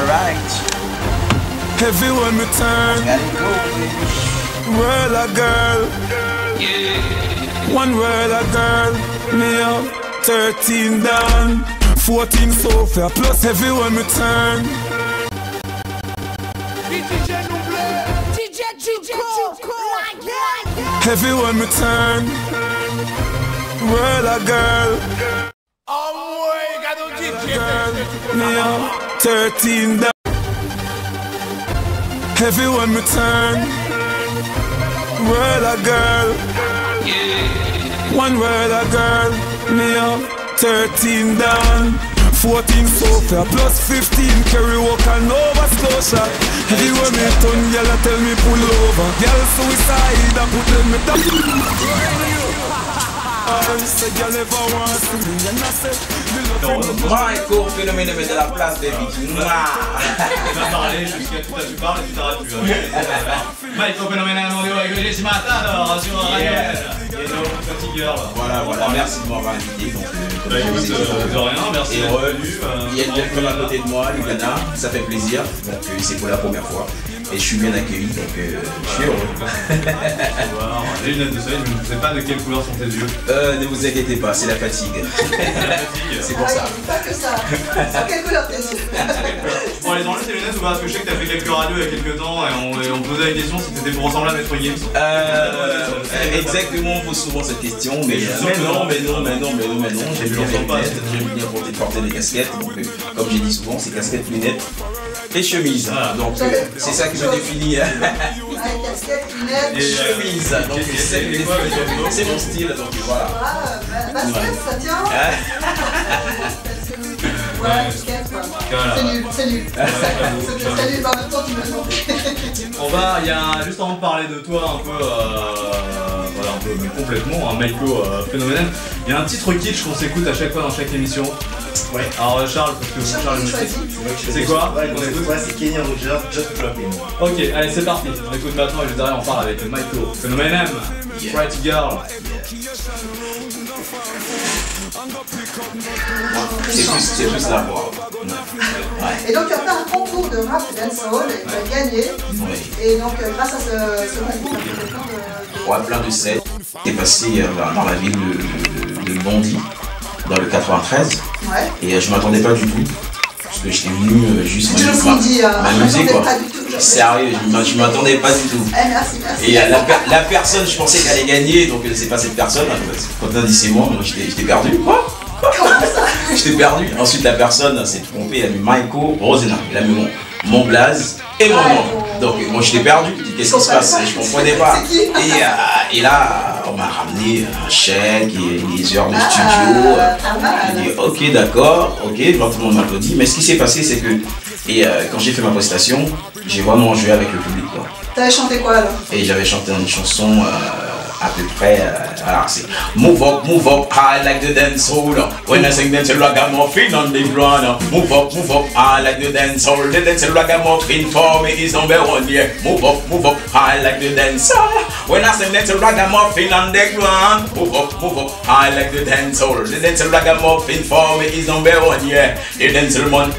Alright. Everyone return. World a girl. One world a girl. Me up 13 down, 14 so fair. Plus everyone return. Everyone return. World a girl. Girl. Me up 13 down. Everyone return. World a girl. One world a girl. Me up 13 down, 14 sofa, plus 15 carry walk and Nova Scotia. Everywhere me turn, y'all tell me pull over. Y'all suicide, I put them in the Michael, phénomène de la place des biches. Tu vas parler jusqu'à tout à tu parles et tu t'arrêtes plus. Michael, phénomène avec les matin alors sur Radio Fatigue Girl. Voilà, merci de m'avoir invité. Donc, de rien, merci d'être venu. Il y a une belle femme à côté de moi, Lugana, ça fait plaisir. Donc c'est pour la première fois. Et je suis bien accueilli, donc je suis heureux. Les lunettes de soleil, je ne sais pas de quelle couleur sont tes yeux. Ne vous inquiétez pas, c'est la fatigue. C'est pour ça. Pas que ça. C'est quelle couleur tes yeux? Bon, les enlever tes lunettes ou pas? Parce que je sais que tu as fait quelques radios il y a quelques temps et on posait la question si c'était pour ressembler à Maître Gims. Exactement, on pose souvent cette question, mais non. J'aime bien porter des casquettes. Donc, comme j'ai dit souvent, c'est casquettes, lunettes et chemise. Donc c'est ça qui me définit. Casquette, lunettes, chemise. Donc c'est mon style. Donc voilà. Basket, ça tient. Ouais, casquette quoi. C'est nul. C'est nul, mais en même temps tu me demandes. On va, juste avant de parler de toi un peu, voilà, un peu complètement, un Maiko phénoménal. Il y a un titre kitsch qu'on s'écoute à chaque fois dans chaque émission. Ouais. Alors Charles, parce que Charles c'est quoi? C'est Kenny Rogers, Just Dropping. Ok, allez c'est parti. On écoute maintenant et juste derrière on parle avec Maiko phénoménal, Pretty Girl. C'est juste la voix. Et donc tu as fait un concours de rap et dancehall et tu as gagné. Et donc grâce à ce concours, tu as fait plein de sets. T'es passé dans la ville de Bondy, dans le 93. Ouais. Et je m'attendais pas du tout. Parce que j'étais venu juste m'amuser quoi. Sérieux, je m'attendais pas du tout. Merci. Et la personne, je pensais qu'elle allait gagner, donc c'est pas cette personne. Quand on a dit c'est moi, j'étais perdu. Quoi? Comment ça? J'étais perdu. Ensuite la personne s'est trompée, elle a mis Michael Rosena. Elle a mis mon blaze et mon nom. Donc moi j'étais perdu. Qu'est-ce qui se passe? Je comprenais pas. Et là, on m'a ramené un chèque et les heures de studio. J'ai dit ok d'accord, ok, tout le monde m'applaudit. Mais ce qui s'est passé c'est que quand j'ai fait ma prestation, j'ai vraiment joué avec le public. T'avais chanté quoi alors? Et j'avais chanté une chanson à peu près, alors c'est Move up, I like the dance hall. When I sing dance, ragamuffin on the ground. Move up, I like the dance hall. The dance ragamuffin for me is number one, yeah. Move up, I like the dance hall. When I sing dance, ragamuffin on the ground. Move up, I like the dance hall. The dance ragamuffin for me is number one, yeah. The dance man.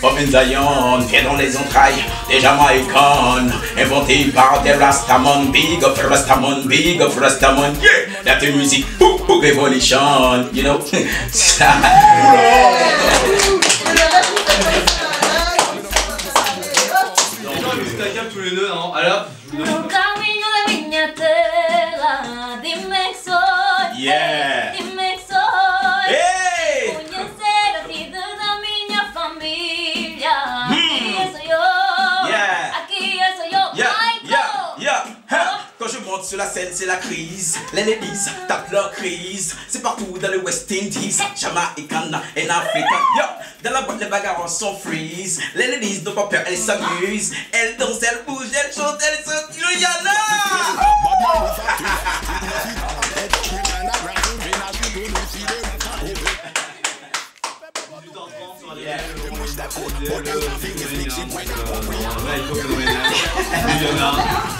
Comme une Zion, pied dans les entrailles des Jamaïcains, inventé par des Rastamon, big of Rastamon, yeah, that the music, boom, revolution, you know. Tous les deux, non? Alors, yeah. Quand je monte sur la scène, c'est la crise. Les ladies tapent leur crise. C'est partout dans le West Indies, Jamaïcain et Africain. Yo, dans la boîte, les bagarres sont freeze. Les ladies n'ont pas peur, elles s'amusent. Elles dansent, elles bougent, elles chantent, elles sautent. Il y en a!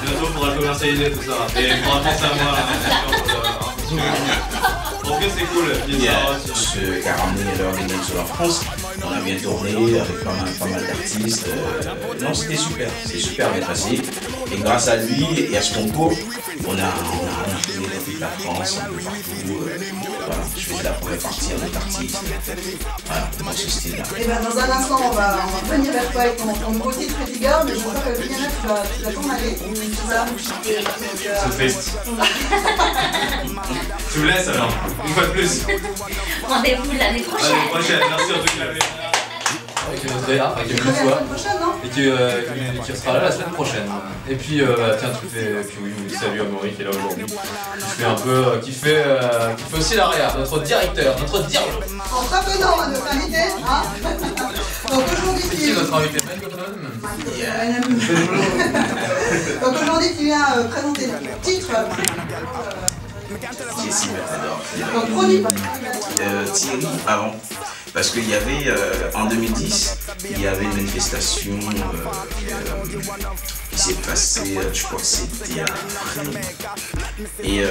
Bientôt on pourra commercialiser tout ça. Et on pourra penser à moi. En tout cas c'est cool. Ce qu'a ramené leur sur la France, On a bien tourné avec pas mal d'artistes. Non, c'était super bien passé. Et grâce à lui et à ce concours, on a tourné dans toute la France, un peu partout. Voilà, je faisais la première partie avec l'artiste. Voilà, dans ce style-là. Et ben dans un instant, on va venir vers toi avec ton nouveau titre Pretty Girl, mais je crois que le bien-être, tu vas t'en aller. C'est ça. C'est triste. Je vous laisse alors, une fois de plus. Rendez-vous l'année prochaine. L'année prochaine, merci en tout cas. Avec notre Léa, avec une La fois. semaine prochaine, non? Et qui sera là la semaine prochaine. Et puis, tiens, tu fais. Puis oui, salut Amaury qui est là aujourd'hui. Qui fait aussi l'AREA, notre directeur, notre dialogue. Entreprenant à notre invité, hein? Donc aujourd'hui, C'est qui notre invité Donc aujourd'hui, tu viens présenter le titre. Jessie Matador. Donc produit par Thierry avant. Parce qu'il y avait, en 2010, il y avait une manifestation qui s'est passée, je crois que c'était à Rennes. Et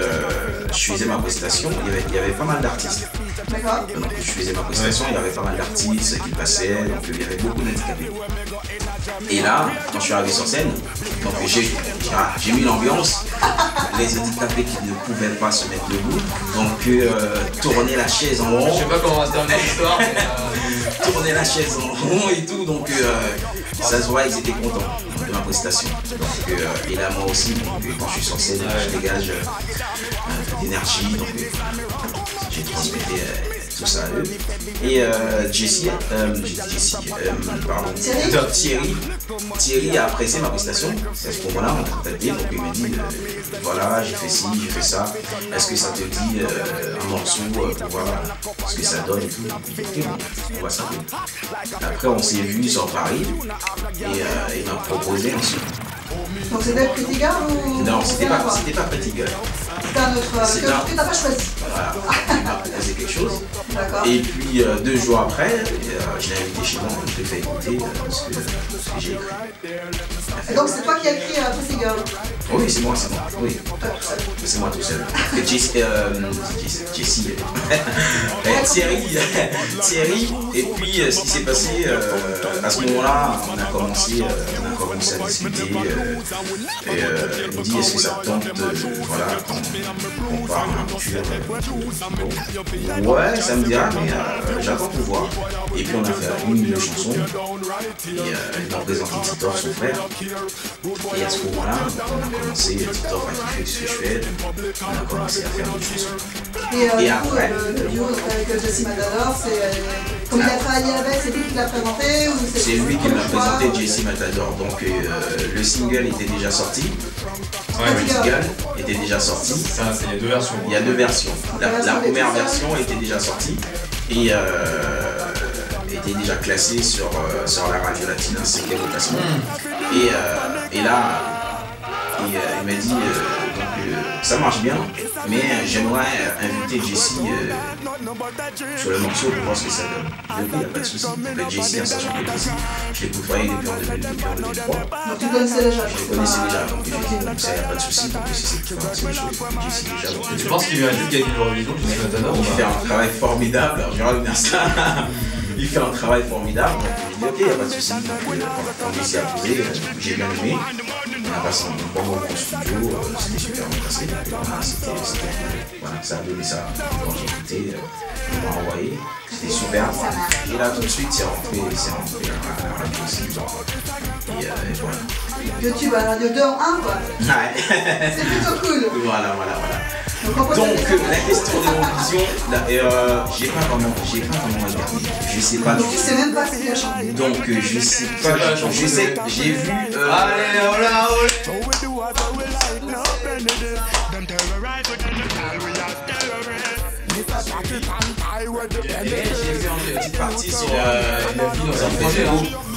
je faisais ma prestation, il y avait pas mal d'artistes. D'accord. Donc je faisais ma prestation, il y avait pas mal d'artistes qui passaient, donc il y avait beaucoup d'handicapés. Et là, quand je suis arrivé sur scène, donc j'ai mis l'ambiance, les handicapés qui ne pouvaient pas se mettre debout, donc tourner la chaise en rond. Je sais pas comment va se terminer l'histoire, mais tourner la chaise en rond et tout, donc ça se voit, ils étaient contents de ma prestation. Donc, et là, moi aussi, donc, quand je suis sur scène, je dégage d'énergie, donc j'ai transmetté tout ça à eux. Et Jessie, Thierry a apprécié ma prestation. À ce moment-là, on m'a contacté, donc il m'a dit voilà, j'ai fait ci, j'ai fait ça. Est-ce que ça te dit un morceau pour voir ce que ça donne et tout. Ok, on voit ça. Après, on s'est vu sur Paris et il m'a proposé ensuite. Donc c'était Pretty Girl ou... Non, c'était pas Pretty Girl. C'était un autre... que tu n'as pas choisi. Voilà, il m'a proposé quelque chose. D'accord. Et puis 2 jours après, je l'ai invité chez moi, je l'ai fait écouter ce que j'ai écrit. Et donc c'est toi qui as écrit Pretty Girl. Oui, c'est moi, oui. C'est moi tout seul. Et Jessie, Thierry, et puis ce qui s'est passé, à ce moment-là, on a commencé à discuter, et il me dit est-ce que ça te tente, voilà, qu'on parle un peu. Ouais, ça me dira, mais j'attends pour voir. Et puis on a fait une ou deux chansons, et il m'a présenté Titor, son frère, et à ce moment-là, on a commencé, Titor a kiffé ce que je fais, on a commencé à faire des chansons. Et après, le duo avec Jessie Matador, c'est comme il a travaillé avec, c'est lui qui l'a présenté ou c'est lui qui m'a présenté Jessie Matador. Donc le single était déjà sorti. Le single était déjà sorti. il y a 2 versions. Il y a 2 versions. La première version était déjà sortie et était déjà classée sur la radio latine, un 5e classement. Et là, il m'a dit ça marche bien, mais j'aimerais inviter Jessie sur le morceau pour voir ce que ça donne. Donc il n'y a pas de souci. Avec Jessie, en sachant que Jessie, je l'ai côtoyé depuis en 2003. Donc tu connaissais déjà. Je connaissais déjà, donc ça, il n'y a pas de souci. Donc si c'est une chose, Jessie déjà. Donc, tu penses qu'il mérite qu'il y ait une Eurovision, Jessie Matador? Il fait un travail formidable, alors je vais revenir à ça. Il fait un travail formidable, donc je dis ok, il n'y a pas de souci. Quand Jessie a posé, j'ai bien aimé. On a passé un bon moment au studio, c'était super bien passé. Voilà, ça a donné ça. Quand j'ai écouté, on m'a envoyé, c'était super. Et là tout de suite, c'est rentré à la radio aussi. Et voilà. YouTube à la radio 2 en 1 quoi. Ouais. C'est plutôt cool. Voilà. Donc la question de l'Eurovision, j'ai pas vraiment regardé. Je sais pas. Donc tu sais même pas ce qu'il a chanté. Donc je sais pas. Je sais, j'ai vu. Allez, hola. J'ai fait une petite partie sur la vie dans un projet,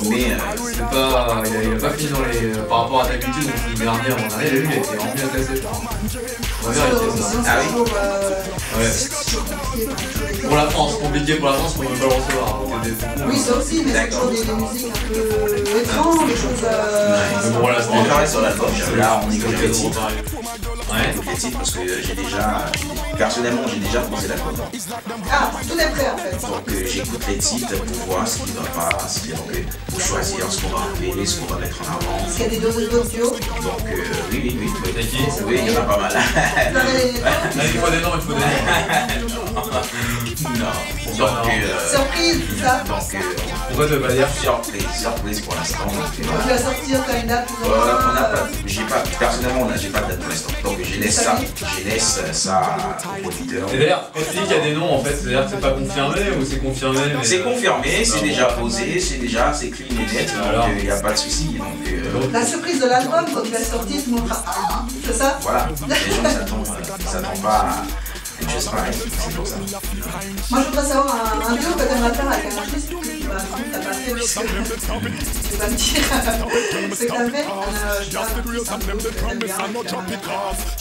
mais il a pas fini dans les. Par rapport à d'habitude, donc l'année dernière, on a vu, il a été vraiment bien classé, je crois. ah oui. Ouais. Pour la France, compliqué pour la France, on ne peut pas le recevoir. Oui, ça aussi, mais c'est toujours des musiques un peu étranges, des choses. Bon, là, on travaille sur l'album, là on écoute le titre. J'écoute les titres parce que personnellement, j'ai déjà posé la commande. Ah, tout est prêt en fait. Donc j'écoute les titres pour voir ce qui ne va pas, pour choisir ce qu'on va enlever, ce qu'on va mettre en avant. Est-ce qu'il y a des doses d'audio? Donc oui. T'as qui? Oui, il y en a pas mal. Il faut des noms, il faut des noms. Non. Donc, surprise, tout ça. Donc, pourquoi tu veux pas dire? Surprise pour l'instant. Donc tu vas sortir quand une date plus ou moins. Personnellement, j'ai pas de date pour l'instant. Donc je laisse ça aux auditeurs. Et d'ailleurs, quand tu dis qu'il y a des noms, en fait, c'est-à-dire que c'est pas confirmé ou c'est confirmé? C'est confirmé, c'est déjà posé, c'est clean et net, donc il n'y a pas de souci. La surprise de l'album, quand tu vas sortir, tu montreras. C'est ça? Voilà, les gens ne s'attendent pas à une chose pareille, c'est pour ça. Moi je voudrais savoir un duo que tu aimerais faire avec un artiste que tu n'as pas fait, puisque tu vas me dire ce que tu as fait.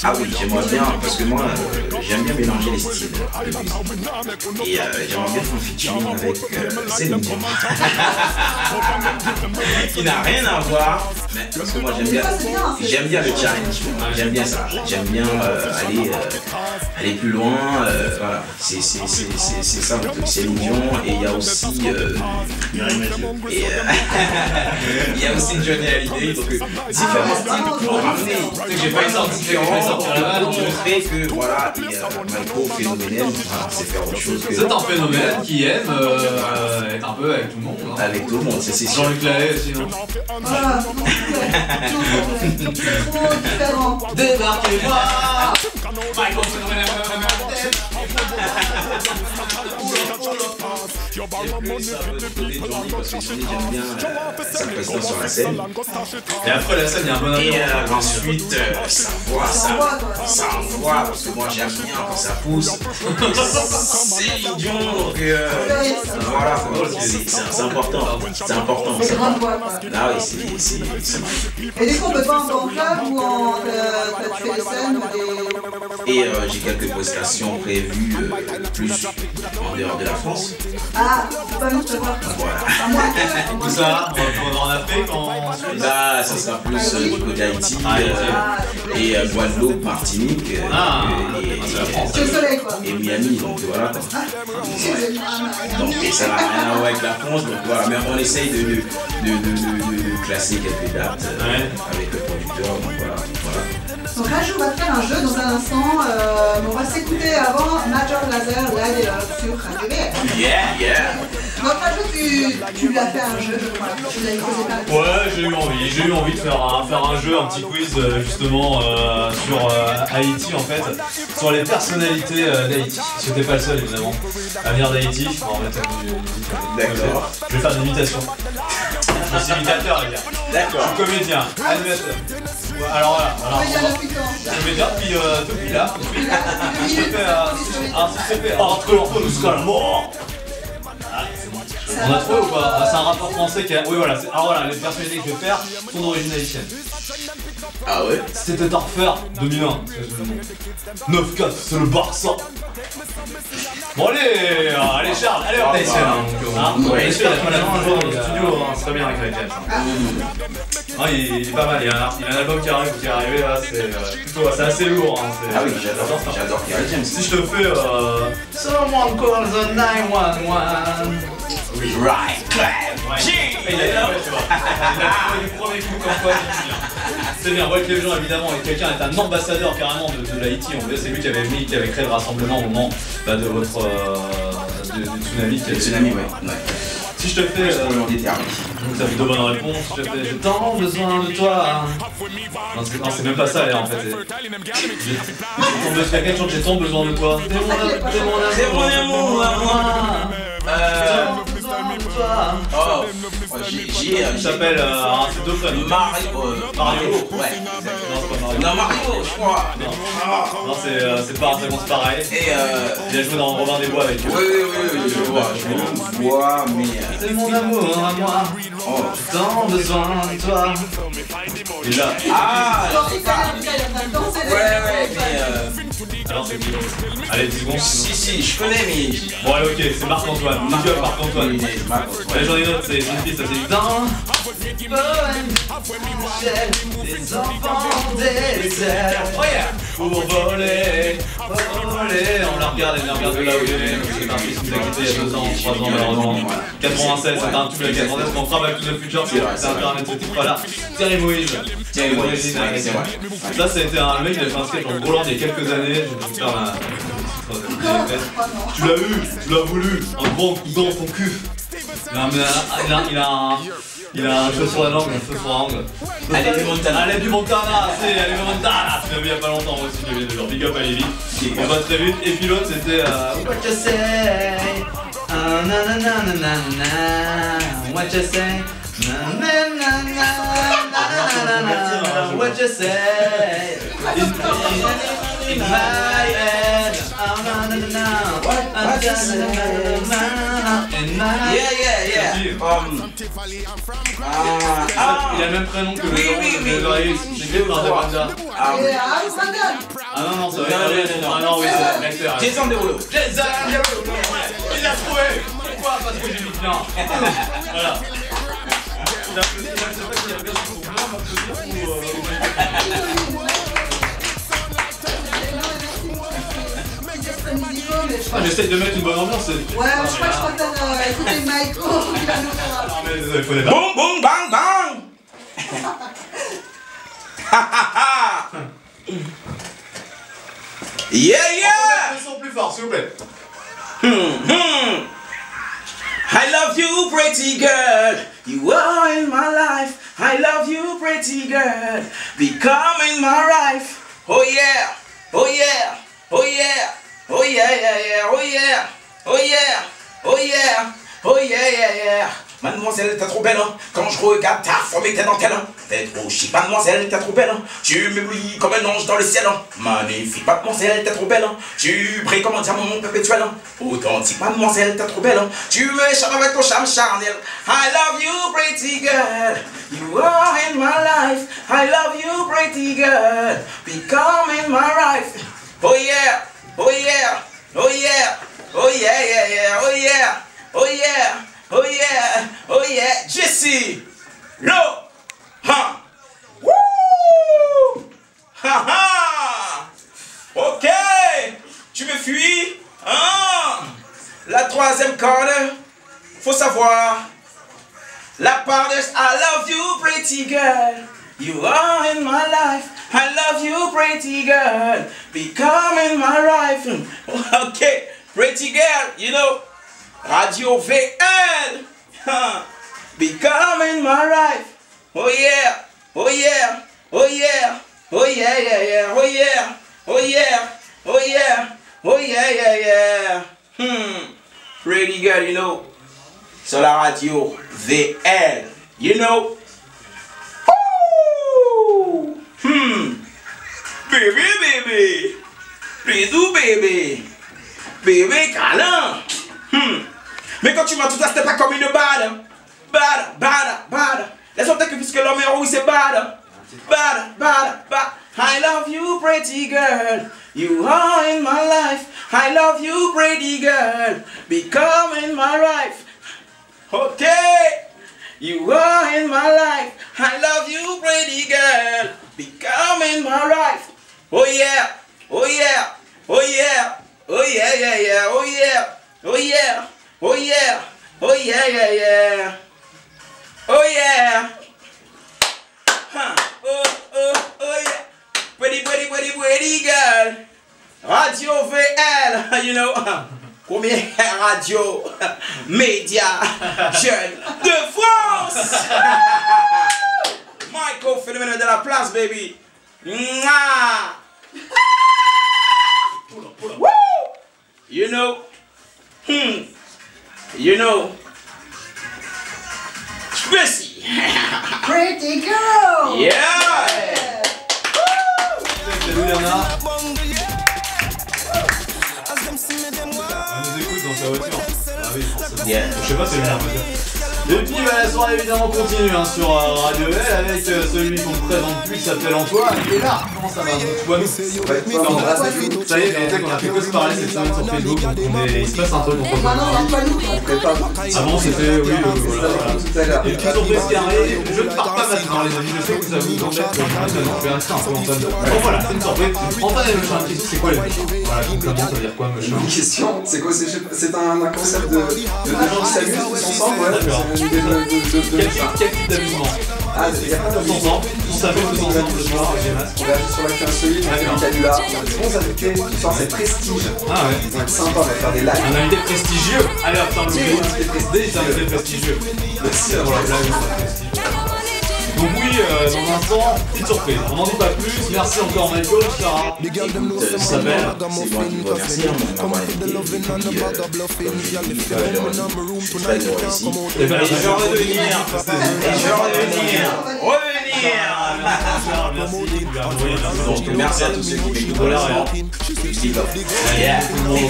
Ah oui, j'aimerais bien, parce que moi j'aime bien mélanger les styles de musique. Et j'aimerais bien faire un featuring avec Céline Dion. Qui n'a rien à voir, mais parce que moi j'aime bien le challenge, j'aime bien ça, j'aime bien aller plus loin, voilà, c'est ça le truc, Céline Dion, et il y a aussi il y a aussi Johnny Hallyday, donc différents styles pour ramener, j'ai pas sorti différents pour montrer que voilà, Michael phénoménal, c'est faire autre chose que... C'est un phénomène qui aime être un peu avec tout le monde. Hein. Avec tout le monde, c'est sûr. Jean-Luc Lahaye aussi, non? Voilà, trop différent. Débarquez-moi! Michael phénoménal. Parce que Johnny, j'aime bien sa présence sur la scène. Et après la scène, il y a un bon Et ensuite, ça envoie, parce que moi j'aime bien quand ça pousse. C'est idiot, donc voilà, c'est important. C'est important. C'est grande voix, quoi. Ah oui, c'est... Et du coup, on peut pas en club ou tu fais des scènes ou des... Et j'ai quelques prestations prévues plus en dehors de la France. Ah, c'est pas nous de voir. Voilà. Tout ça, en Afrique, en Suisse. Là, ça sera plus du côté Haïti et Guadeloupe, Martinique et C'est le soleil, quoi. et Miami, donc voilà. Donc et ça n'a rien à voir avec la France, donc voilà. Mais on essaye de classer quelques dates avec le producteur, donc voilà. Donc Raju va faire un jeu dans un instant, on va s'écouter avant Major Lazer live sur Radio BR. Yeah. Donc Raju, tu lui as fait un jeu, je crois. Tu l'as posé pas. Ouais, j'ai eu envie de faire un jeu, un petit quiz justement sur Haïti en fait, sur les personnalités d'Haïti. J'étais pas le seul évidemment à venir d'Haïti. On va mettre une musique. D'accord. Je vais faire des imitations. Je suis imitateur les gars. D'accord. Je suis comédien, animateur. Alors voilà. Comédien depuis là. Si je fais entre l'enfant jusqu'à la mort. On a trouvé ou pas? C'est un rappeur français qui a... Oui voilà, alors voilà, les personnalités que je vais faire sont d'origine haïtienne. Ah ouais? C'était à refaire 2001. 9-4, c'est le Barça. Bon allez Charles, allez on essaie là. Ouais, il a pas la main un jour dans le studio, c'est très bien avec la James. Il est pas mal, il y a un album qui est arrivé là, c'est assez lourd. Ah oui, j'adore Kerry James. Si je te fais Someone call the 911. Oui, right, il a le premier coup comme quoi, c'est bien, Walk les gens évidemment, et quelqu'un est un ambassadeur carrément de l'Haïti, c'est lui qui avait créé le rassemblement au moment de votre du tsunami. Le tsunami, ouais. Si je te fais... donc ça fait deux bonnes réponses, si je te fais... J'ai tant besoin de toi. Non, c'est même pas ça, en fait. Quelqu'un chante J'ai tant besoin de toi. C'est mon amour à moi. Oh, il s'appelle c'est deux frères. Mario. Ouais. Non, Mario, je crois. Non, c'est pas c'est pareil. Et il a joué dans Robin des Bois avec eux. Oui, je vois, mais... C'est mon amour à moi. Oh, tant besoin de toi. Et là... Ah, Ouais, mais Alors c'est qui? Allez, 10 secondes. Si, je connais, mais. Bon, allez, ok, c'est Marc-Antoine. Big up Marc-Antoine. Allez, j'en ai une autre, c'est une piste, ça c'est dans. Des enfants des airs. Oh yeah! Pour voler, on la regarde, elle la regarde de là où il est. C'est un fils qui nous a quitté il y a 2 ans, 3 ans malheureusement. 96, c'était un tube de 96, on travaille tout le futur, c'est internet ce type là. Thierry Moïse. C'est vrai. Ça, c'était un mec qui avait fait un sketch en Groland il y a quelques années. Je vais vous faire un. Tu l'as eu, tu l'as voulu, un grand coup dans ton cul. Il a un cheveu sur la langue, un cheveu sur la langue. Allez du Montana. Allez du Montana, c'est allez du Montana. Tu l'as vu il y a pas longtemps moi aussi, je viens de genre big up à Lévi. On va très vite. Et puis l'autre c'était What you say? What you say? What you say? In my head. What you say? Yeah. Il a le même prénom que le c'est écrit par Devanda. Ah Non, ça va être ah non, oui, c'est l'acteur. Jason Derulo. Il l'a trouvé. Pourquoi? Parce que j'ai mis bien. Voilà. J'essaie de mettre une bonne ambiance. Ouais, je crois que je préfère écouter Michael. Non mais désolé, faut les faire. Boum boum bang bang. Yeah. Le son plus fort, s'il vous plaît. I love you, pretty girl. You are in my life. I love you, pretty girl. Become in my life. Oh yeah. Oh yeah. Oh yeah. Oh yeah, yeah. Oh yeah. Oh yeah. Oh yeah. Oh yeah. Mademoiselle, t'es trop belle, hein. Quand je regarde ta forme et tes dentelles, hein. T'es trop chic, mademoiselle, t'es trop belle, hein. Tu m'éblouis comme un ange dans le ciel, hein. Magnifique, mademoiselle, t'es trop belle, hein. Tu brilles comme un diamant perpétuel, hein. Authentique, mademoiselle, t'es trop belle, hein. Tu me charmes avec ton charme charnel. I love you, pretty girl. You are in my life. I love you, pretty girl. Become in my life. Oh yeah. Oh yeah. Oh yeah. Oh yeah, yeah. Oh yeah. Oh yeah. Oh yeah, oh yeah, Jesse, Lo, ha, wouh, ha ha, ok, tu me fuis, hein, la troisième corde, faut savoir, la part de I love you, pretty girl, you are in my life, I love you, pretty girl, become in my life, ok, pretty girl, you know. Radio VL, become in my life. Oh yeah, oh yeah, oh yeah, oh yeah, yeah. Oh yeah, oh yeah, oh yeah, oh yeah. Pretty girl, you know. Sur la radio VL, you know. Oh, baby, bisous baby, câlin. Mais quand tu m'as tout ça, c'était pas comme une bad. Laisse-moi peut-être que puisque l'homme est oui, c'est bad. I love you, pretty girl. You are in my life. I love you, pretty girl. Become in my life. Okay. You are in my life. I love you, pretty girl. Become in my life. Oh yeah. Oh yeah. Oh yeah. Oh yeah, yeah. Oh yeah. Oh yeah, oh yeah, oh yeah, yeah. Oh yeah. Huh. Oh yeah. Pretty girl. Radio VL, you know. Combien radio, média, jeune de France. Michael, phénomène de la place, baby. Mwah. Woo. You know. You know, Tracy. Pretty girl. Yeah. C'est Louis Bernard. Elle nous écoute dans sa voiture. Ah oui, forcément. Yeah. Je sais pas si c'est le Et puis bah, la soirée évidemment continue hein, sur Radio L avec celui qu'on ne présente plus qui s'appelle Antoine. Et là, comment ça va Antoine? Ça y est, on a fait que se parler cette semaine sur Facebook, donc il se passe un truc entre nous. Avant c'était, oui, voilà. Et puis surprise qui arrive, je ne pars pas maintenant les amis, je sais que ça vous embête, maintenant je vais rester un peu Antoine. Bon voilà, c'est une surprise. Antoine et Mechin, c'est quoi les Mechin? Voilà, concrètement ça veut dire quoi Mechin? Une question, c'est quoi? C'est un concept de gens qui s'amusent tous ensemble, ouais. Quel type d'amusement? Ah, il y a pas tous ensemble, on s'appelle tous ensemble ce soir, j'ai masque. On va sur l'actu insolite, on va faire un canular, on a des bons invités, ce soir c'est prestige. Ah ouais. Ça va être sympa, on va faire des lives. Un invité prestigieux. Allez hop, un invité prestigieux. Merci pour la blague, donc oui, dans un instant, petite surprise. On n'en dit pas plus. Merci encore Michael, Sarah. Ça s'appelle. C'est moi qui vous remercie, on m'a invité. Et puis, comme je suis très heureux ici. Et bien, je vais revenir. Donc merci à tous ceux qui m'écoutent pour l'instant. Yeah. Tout le monde au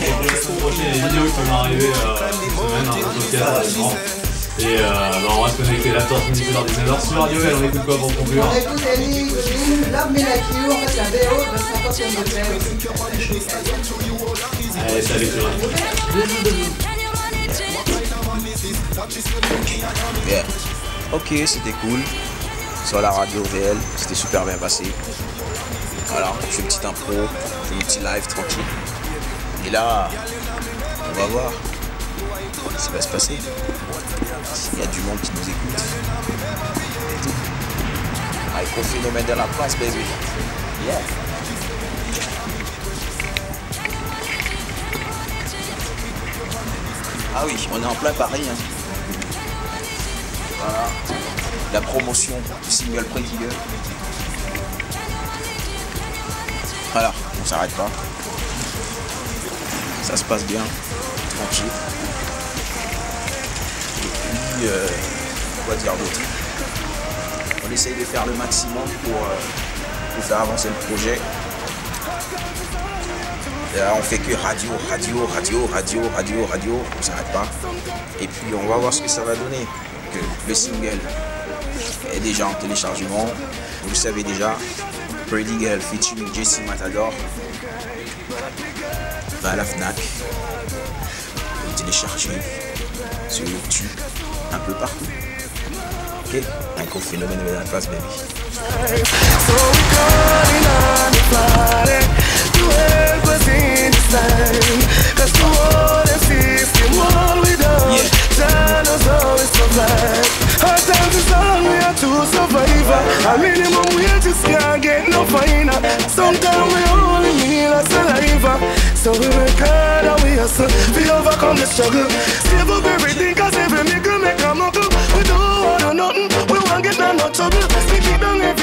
prochain, les vidéos qui vont arriver cette semaine, un podcast. Et on va se connecter la torche 18h-19h sur Radio L, on écoute quoi pour conclure? On écoute Ellie, Love Me Like You, en fait la BO de 50e degré aussi. Allez, salut tout le monde. Yeah. Ok, c'était cool. Sur la radio VL, c'était super bien passé. Voilà, on fait une petite impro, on fait un petit live tranquille. Et là, on va voir ce qui va se passer. Il y a du monde qui nous écoute. Microphénomène de la place, baby. Yeah. Ah oui, on est en plein Paris. Hein. Voilà. La promotion du single Pretty Girl. Voilà, on s'arrête pas. Ça se passe bien, tranquille. Et puis, quoi dire d'autre? On essaye de faire le maximum pour faire avancer le projet. Et là, on fait que radio, on s'arrête pas. Et puis on va voir ce que ça va donner. Que le single est déjà en téléchargement. Vous le savez déjà. Pretty Girl featuring Jessie Matador. Va à la Fnac. Vous le téléchargez sur YouTube, un peu partout. Ok, Microphénomène de la place, baby. So we going on the party to help us in this time. Cause the world and system, all we done, John has always survived. Our times is all we are to survive. A minimum wage just can't get no finer. Sometimes we only need a saliva. So we work hard and we hustle, we overcome the struggle. Save up everything cause every nigga make a muckle. We don't want nothing, we won't get no trouble. We keep down every